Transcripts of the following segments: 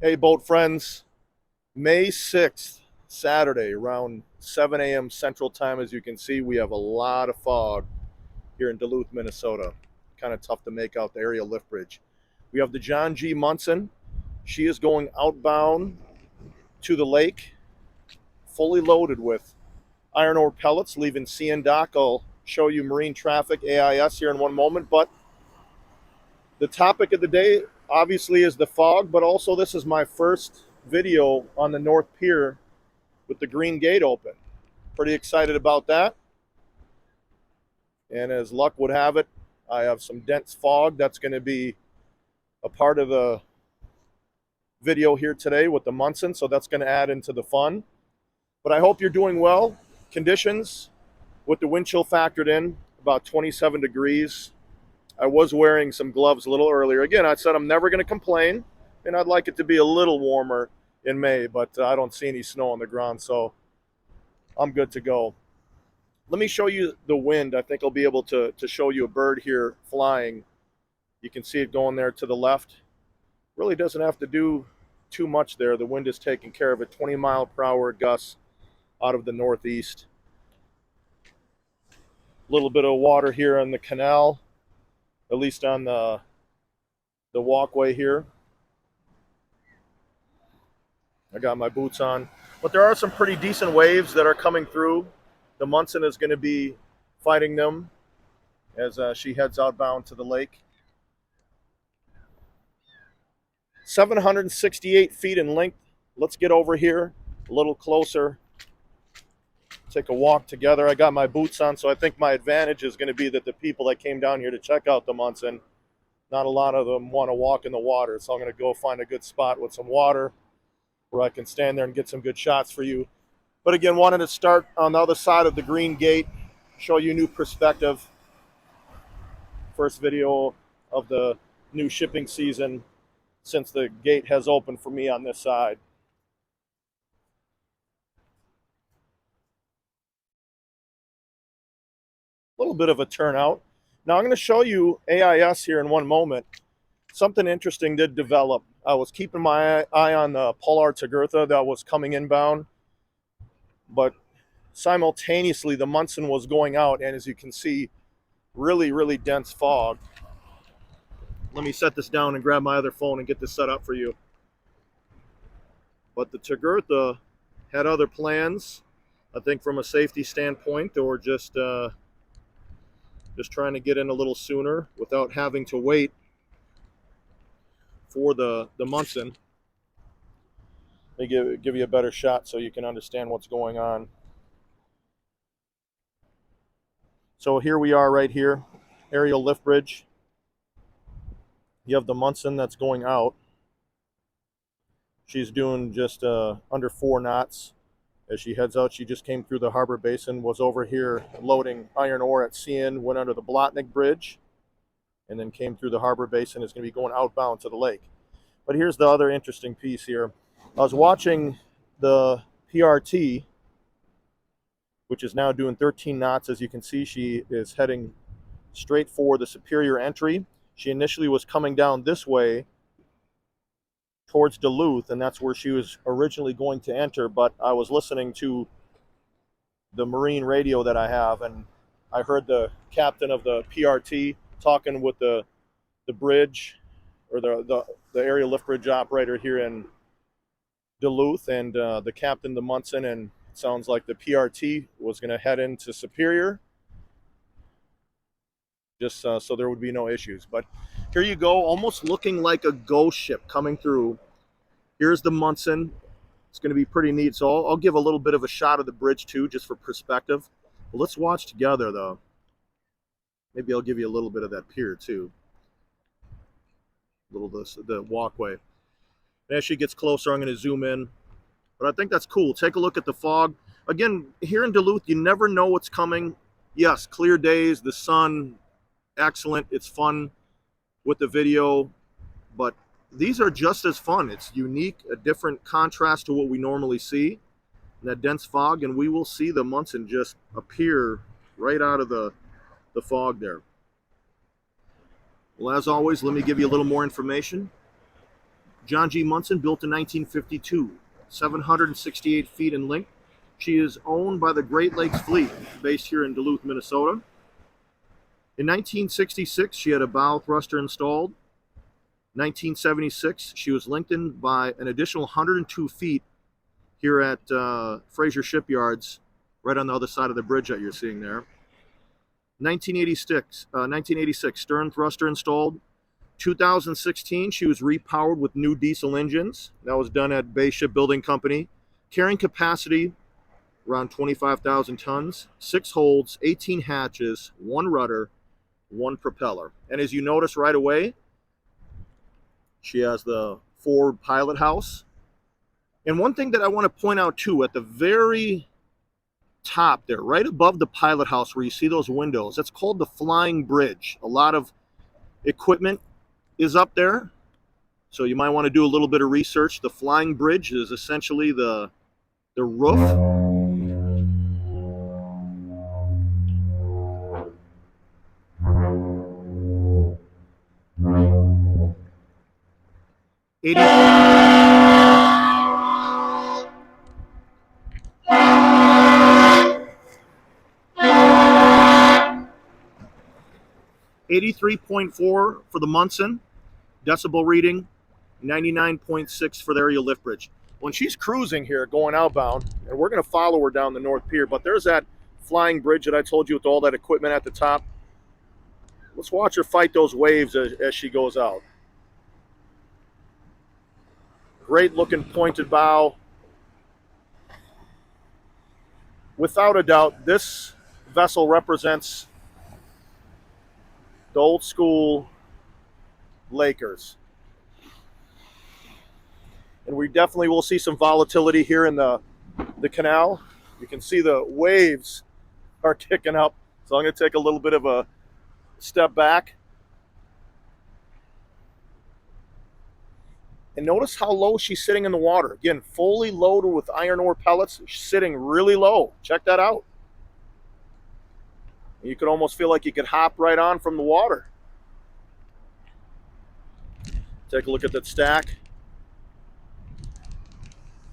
Hey, boat friends, May 6th, Saturday, around 7 a.m. Central Time. As you can see, we have a lot of fog here in Duluth, Minnesota. Kind of tough to make out the aerial lift bridge. We have the John G. Munson. She is going outbound to the lake, fully loaded with iron ore pellets, leaving CN Dock. I'll show you marine traffic AIS here in one moment, but the topic of the day obviously is the fog, but also this is my first video on the North Pier with the green gate open. Pretty excited about that. And as luck would have it, I have some dense fog that's going to be a part of the video here today with the Munson, so that's going to add into the fun. But I hope you're doing well. Conditions with the wind chill factored in, about 27 degrees. I was wearing some gloves a little earlier. Again, I said I'm never going to complain, and I'd like it to be a little warmer in May, but I don't see any snow on the ground, so I'm good to go. Let me show you the wind. I think I'll be able to show you a bird here flying. You can see it going there to the left. Really doesn't have to do too much there. The wind is taking care of it. 20-mile-per-hour gusts out of the northeast. A little bit of water here on the canal, at least on the walkway here. I got my boots on. But there are some pretty decent waves that are coming through. The Munson is going to be fighting them as she heads outbound to the lake. 768 feet in length. Let's get over here a little closer. Take a walk together. I got my boots on, so I think my advantage is going to be that the people that came down here to check out the Munson, not a lot of them want to walk in the water. So I'm going to go find a good spot with some water where I can stand there and get some good shots for you. But again, wanted to start on the other side of the green gate, show you a new perspective. First video of the new shipping season since the gate has opened for me on this side. A little bit of a turnout. Now I'm going to show you AIS here in one moment. Something interesting did develop. I was keeping my eye on the Polar Tagurtha that was coming inbound, but simultaneously the Munson was going out, and as you can see, really dense fog. Let me set this down and grab my other phone and get this set up for you. But the Tagurtha had other plans, I think from a safety standpoint, or just trying to get in a little sooner without having to wait for the Munson. Let me give you a better shot so you can understand what's going on. So here we are right here, aerial lift bridge. You have the Munson that's going out. She's doing just under 4 knots as she heads out. She just came through the harbor basin, was over here loading iron ore at CN, went under the Blotnick Bridge, and then came through the harbor basin. Is going to be going outbound to the lake. But here's the other interesting piece here. I was watching the PRT, which is now doing 13 knots. As you can see, she is heading straight for the Superior entry. She initially was coming down this way towards Duluth, and that's where she was originally going to enter, but I was listening to the marine radio that I have, and I heard the captain of the PRT talking with the bridge, or the aerial lift bridge operator here in Duluth, and the captain, the Munson, and it sounds like the PRT was going to head into Superior, just so there would be no issues. But here you go, almost looking like a ghost ship coming through. Here's the Munson. It's going to be pretty neat. So I'll give a little bit of a shot of the bridge too, just for perspective. Well, let's watch together though. Maybe I'll give you a little bit of that pier too. A little the walkway. And as she gets closer, I'm going to zoom in. But I think that's cool. Take a look at the fog. Again, here in Duluth, you never know what's coming. Yes, clear days, the sun, excellent. It's fun with the video, but these are just as fun. It's unique, a different contrast to what we normally see in that dense fog, and we will see the Munson just appear right out of the fog there. Well, as always, let me give you a little more information. John G. Munson, built in 1952, 768 feet in length. She is owned by the Great Lakes Fleet, based here in Duluth, Minnesota. In 1966, she had a bow thruster installed. 1976, she was lengthened by an additional 102 feet here at Fraser Shipyards, right on the other side of the bridge that you're seeing there. 1986, stern thruster installed. 2016, she was repowered with new diesel engines. That was done at Bay Shipbuilding Company. Carrying capacity around 25,000 tons, 6 holds, 18 hatches, 1 rudder, 1 propeller. And as you notice right away, she has the forward pilot house. And one thing that I want to point out too, at the very top there, right above the pilot house where you see those windows, that's called the flying bridge. A lot of equipment is up there, so you might want to do a little bit of research. The flying bridge is essentially the roof. $83.4 for the Munson, decibel reading, 99.6 for the aerial lift bridge. When she's cruising here, going outbound, and we're going to follow her down the North Pier, but there's that flying bridge that I told you with all that equipment at the top. Let's watch her fight those waves as she goes out. Great looking pointed bow. Without a doubt, this vessel represents the old school Lakers. And we definitely will see some volatility here in the canal. You can see the waves are kicking up. So I'm going to take a little bit of a step back. And notice how low she's sitting in the water. Again, fully loaded with iron ore pellets. She's sitting really low. Check that out. You could almost feel like you could hop right on from the water. Take a look at that stack.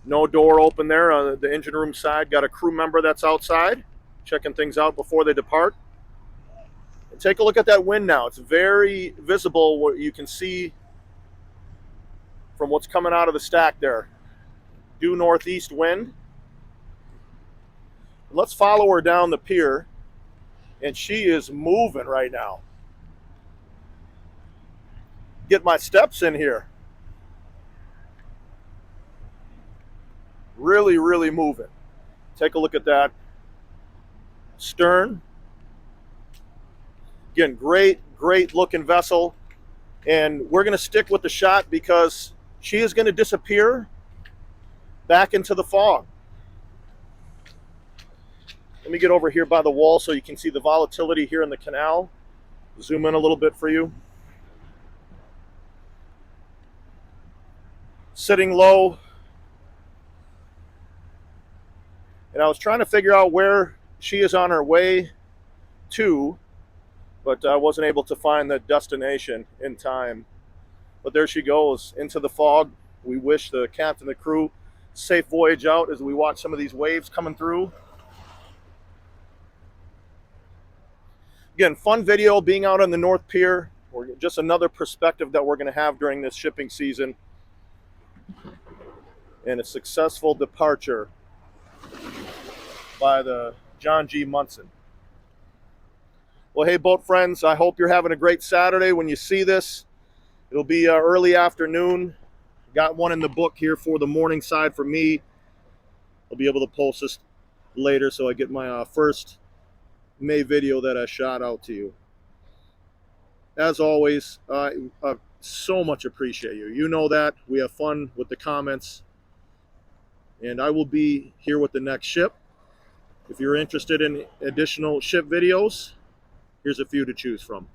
No door open there on the engine room side. Got a crew member that's outside, checking things out before they depart. And take a look at that wind now. It's very visible what you can see from what's coming out of the stack there. Due northeast wind. Let's follow her down the pier. And she is moving right now. Get my steps in here. Really, really moving. Take a look at that. Stern. Again, great looking vessel. And we're going to stick with the shot because she is going to disappear back into the fog. Let me get over here by the wall so you can see the volatility here in the canal. Zoom in a little bit for you. Sitting low. And I was trying to figure out where she is on her way to, but I wasn't able to find the destination in time. But there she goes into the fog. We wish the captain and the crew safe voyage out as we watch some of these waves coming through. Again, fun video being out on the North Pier, or just another perspective that we're going to have during this shipping season. And a successful departure by the John G. Munson. Well, hey, boat friends, I hope you're having a great Saturday when you see this. It'll be early afternoon. Got one in the book here for the morning side for me. I'll be able to post this later so I get my first May video that I shot out to you. As always, I so much appreciate you. You know that. We have fun with the comments. And I will be here with the next ship. If you're interested in additional ship videos, here's a few to choose from.